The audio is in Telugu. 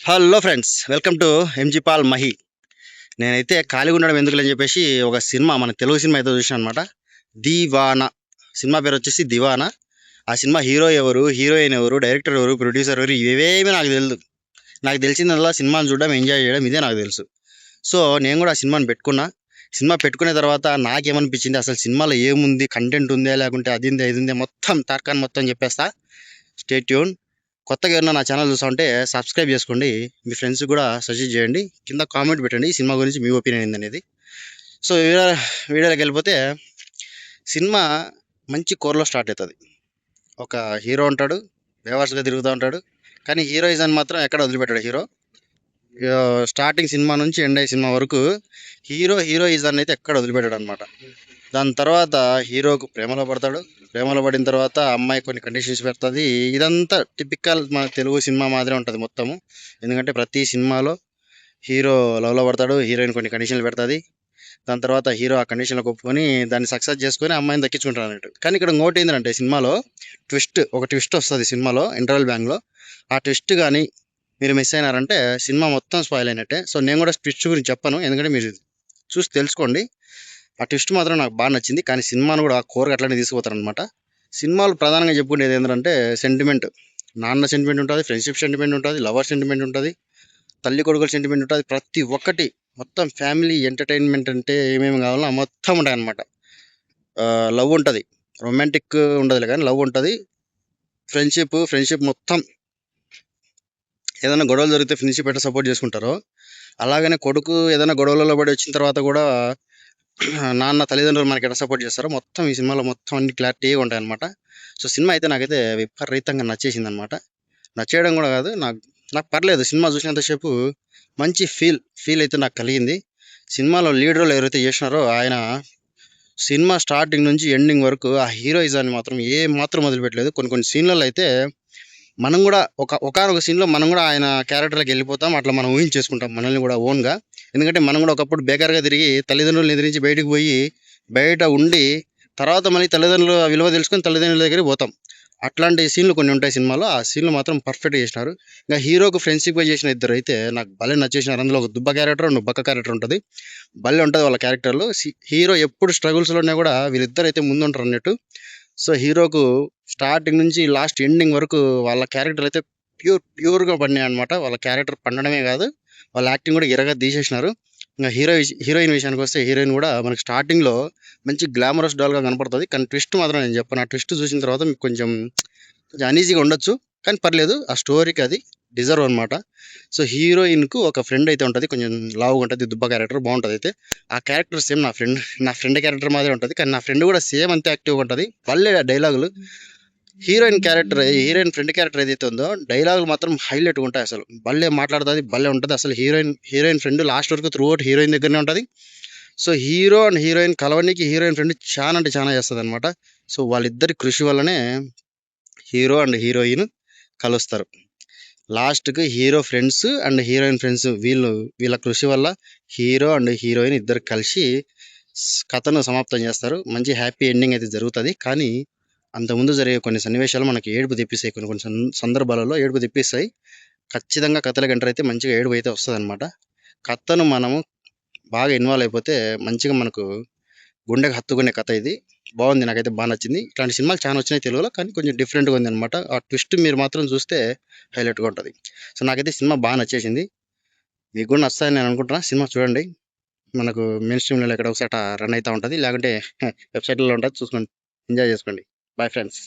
Hello friends, welcome to MG Paul Mahi. నేనైతే ఖాళీగా ఉండడం ఎందుకులని చెప్పేసి ఒక సినిమా, మన తెలుగు సినిమా అయితే చూసాను అనమాట. దీవానా. సినిమా పేరు వచ్చేసి దివానా. ఆ సినిమా హీరో ఎవరు, హీరోయిన్ ఎవరు, డైరెక్టర్ ఎవరు, ప్రొడ్యూసర్ ఎవరు, ఇవేమీ నాకు తెలియదు. నాకు తెలిసిందల్లా సినిమాని చూడడం, ఎంజాయ్ చేయడం, ఇదే నాకు తెలుసు. సో నేను కూడా ఆ సినిమాని పెట్టుకున్నా. సినిమా పెట్టుకునే తర్వాత నాకేమనిపించింది, అసలు సినిమాలో ఏముంది, కంటెంట్ ఉందే, లేకుంటే అది ఉందే, ఇది ఉందే, మొత్తం తార్కాన్ మొత్తం చెప్పేస్తా. Stay tune. కొత్తగా ఎవరైనా నా ఛానల్ చూస్తా ఉంటే సబ్స్క్రైబ్ చేసుకోండి. మీ ఫ్రెండ్స్ కూడా సజెస్ట్ చేయండి. కింద కామెంట్ పెట్టండి ఈ సినిమా గురించి మీ ఒపీనియన్ ఏందనేది. సో వీడియోలోకి వెళ్ళిపోతే, సినిమా మంచి కోర్లో స్టార్ట్ అవుతుంది. ఒక హీరో ఉంటాడు, బేవర్స్గా తిరుగుతూ ఉంటాడు. కానీ హీరోయిజం మాత్రం ఎక్కడ వదిలిపెట్టాడు హీరో. స్టార్టింగ్ సినిమా నుంచి ఎండ్ అయ్యే సినిమా వరకు హీరోయిజాన్ని అయితే ఎక్కడ వదిలిపెట్టాడు అనమాట. దాని తర్వాత హీరోకు ప్రేమలో పడతాడు. ప్రేమలో పడిన తర్వాత అమ్మాయి కొన్ని కండిషన్స్ పెడుతుంది. ఇదంతా టిపికల్ మన తెలుగు సినిమా మాదిరే ఉంటుంది మొత్తము. ఎందుకంటే ప్రతి సినిమాలో హీరో లవ్లో పడతాడు, హీరోయిన్ కొన్ని కండిషన్లు పెడుతుంది. దాని తర్వాత హీరో ఆ కండిషన్లకు ఒప్పుకొని దాన్ని సక్సెస్ చేసుకొని అమ్మాయిని దక్కించుకుంటాడు అన్నట్టు. కానీ ఇక్కడ ఇంకోటి ఏంటంటే, సినిమాలో ఒక ట్విస్ట్ వస్తుంది సినిమాలో ఇంటర్వెల్ బ్యాంగ్లో. ఆ ట్విస్ట్ కానీ మీరు మిస్ అయినారంటే సినిమా మొత్తం స్పాయిల్ అయినట్టే. సో నేను కూడా ట్విస్ట్ గురించి చెప్పను, ఎందుకంటే మీరు చూసి తెలుసుకోండి. ఆ ట్విస్ట్ మాత్రం నాకు బాగా నచ్చింది. కానీ సినిమాను కూడా కోరగా అట్లనే తీసుకుపోతారనమాట. సినిమాలు ప్రధానంగా చెప్పుకునేది ఏంటంటే సెంటిమెంట్. నాన్న సెంటిమెంట్ ఉంటుంది, ఫ్రెండ్షిప్ సెంటిమెంట్ ఉంటుంది, లవర్ సెంటిమెంట్ ఉంటుంది, తల్లి కొడుకుల సెంటిమెంట్ ఉంటుంది. ప్రతి ఒక్కటి మొత్తం ఫ్యామిలీ ఎంటర్టైన్మెంట్ అంటే ఏమేమి కావాలో మొత్తం ఉంటాయి అనమాట. లవ్ ఉంటుంది, రొమాంటిక్ ఉండదులే కానీ లవ్ ఉంటుంది, ఫ్రెండ్షిప్ మొత్తం. ఏదైనా గొడవలు జరిగితే ఫ్రెండ్షిప్ ఎట్లా సపోర్ట్ చేసుకుంటారో, అలాగనే కొడుకు ఏదైనా గొడవలలో పడి వచ్చిన తర్వాత కూడా నాన్న తల్లిదండ్రులు మనకి ఎట్లా సపోర్ట్ చేస్తారో మొత్తం ఈ సినిమాలో మొత్తం అన్ని క్లారిటీగా ఉంటాయి అనమాట. సో సినిమా అయితే నాకైతే విపరీతంగా నచ్చేసింది అనమాట. నచ్చేయడం కూడా కాదు, నాకు పర్లేదు. సినిమా చూసినంతసేపు మంచి ఫీల్ అయితే నాకు కలిగింది. సినిమాలో లీడ్ రోల్ ఎవరైతే చేసినారో ఆయన సినిమా స్టార్టింగ్ నుంచి ఎండింగ్ వరకు ఆ హీరోయిజాన్ని మాత్రం ఏ మాత్రం వదిలిపెట్టలేదు. కొన్ని సీన్లలో అయితే మనం కూడా ఒకానొక సీన్లో మనం కూడా ఆయన క్యారెక్టర్లోకి వెళ్ళిపోతాం. అట్లా మనం ఊహించేసుకుంటాం మనల్ని కూడా ఓన్గా. ఎందుకంటే మనం కూడా ఒకప్పుడు బేకార్గా తిరిగి తల్లిదండ్రులను ఎదిరించి బయటకు పోయి బయట ఉండి తర్వాత మళ్ళీ తల్లిదండ్రుల విలువ తెలుసుకొని తల్లిదండ్రుల దగ్గరికి పోతాం. అట్లాంటి సీన్లు కొన్ని ఉంటాయి సినిమాలో. ఆ సీన్లు మాత్రం పర్ఫెక్ట్గా చేసినారు. ఇంకా హీరోకు ఫ్రెండ్షిప్గా చేసిన ఇద్దరు అయితే నాకు భలే నచ్చేసినారు. అందులో ఒక దుబ్బ క్యారెక్టర్, ఒక బక్క క్యారెక్టర్ ఉంటుంది. భలే ఉంటుంది వాళ్ళ క్యారెక్టర్లు. హీరో ఎప్పుడు స్ట్రగుల్స్లోనే కూడా వీళ్ళిద్దరు అయితే ముందుంటారు అన్నట్టు. సో హీరోకు స్టార్టింగ్ నుంచి లాస్ట్ ఎండింగ్ వరకు వాళ్ళ క్యారెక్టర్ అయితే ప్యూర్గా పడినాయి అనమాట. వాళ్ళ క్యారెక్టర్ పండడమే కాదు, వాళ్ళ యాక్టింగ్ కూడా ఇరగా తీసేసినారు. ఇంకా హీరోయిన్ విషయానికి వస్తే, హీరోయిన్ కూడా మనకి స్టార్టింగ్లో మంచి గ్లామరస్ డాల్గా కనపడుతుంది. కానీ ట్విస్ట్ మాత్రం నేను చెప్పను. ఆ ట్విస్ట్ చూసిన తర్వాత మీకు కొంచెం అనీజీగా ఉండొచ్చు, కానీ పర్లేదు. ఆ స్టోరీకి అది డిజర్వ్ అనమాట. సో హీరోయిన్కు ఒక ఫ్రెండ్ అయితే ఉంటుంది, కొంచెం లావుగా ఉంటుంది, దుబ్బ క్యారెక్టర్ బాగుంటుంది. అయితే ఆ క్యారెక్టర్ సేమ్ నా ఫ్రెండ్ క్యారెక్టర్ మాదిరి ఉంటుంది. కానీ నా ఫ్రెండ్ కూడా సేమ్ అంతే యాక్టివ్గా ఉంటుంది. వాళ్ళే డైలాగులు. హీరోయిన్ ఫ్రెండ్ క్యారెక్టర్ ఏదైతే ఉందో డైలాగులు మాత్రం హైలైట్గా ఉంటాయి. అసలు భలే మాట్లాడుతుంది, భలే ఉంటుంది. అసలు హీరోయిన్ ఫ్రెండ్ లాస్ట్ వరకు త్రూ అవుట్ హీరోయిన్ దగ్గరనే ఉంటుంది. సో హీరో అండ్ హీరోయిన్ కలవడానికి హీరోయిన్ ఫ్రెండ్ చాలా అంటే చాలా చేస్తుంది అనమాట. సో వాళ్ళిద్దరి కృషి వల్లనే హీరో అండ్ హీరోయిన్ కలుస్తారు. లాస్ట్కి hero friends and heroine friends వీళ్ళ కృషి వల్ల హీరో అండ్ హీరోయిన్ ఇద్దరు కలిసి కథను సమాప్తం చేస్తారు. మంచి హ్యాపీ ఎండింగ్ అయితే జరుగుతుంది. కానీ అంతకుముందు జరిగే కొన్ని సన్నివేశాలు మనకి ఏడుపు తెప్పిస్తాయి. కొన్ని సందర్భాలలో ఏడుపు తెప్పిస్తాయి. ఖచ్చితంగా కథలకు ఎంటర్ అయితే మంచిగా ఏడుపు అయితే వస్తుంది అనమాట. కథను మనము బాగా ఇన్వాల్వ్ అయిపోతే మంచిగా మనకు గుండెకు హత్తుకునే కథ ఇది. బాగుంది, నాకైతే బాగా నచ్చింది. ఇట్లాంటి సినిమాలు చాలా వచ్చినాయి తెలుగులో, కానీ కొంచెం డిఫరెంట్గా ఉంది అనమాట. ఆ ట్విస్ట్ మీరు మాత్రం చూస్తే హైలైట్గా ఉంటుంది. సో నాకైతే సినిమా బాగా నచ్చేసింది. మీకు కూడా నచ్చుతుందని నేను అనుకుంటున్నా. సినిమా చూడండి. మనకు మెయిన్ స్ట్రీమ్లో ఎక్కడ ఒకసారి రన్ అవుతూ ఉంటుంది, లేకుంటే వెబ్సైట్లో ఉంటుంది, చూసుకోండి, ఎంజాయ్ చేసుకోండి. Bye friends.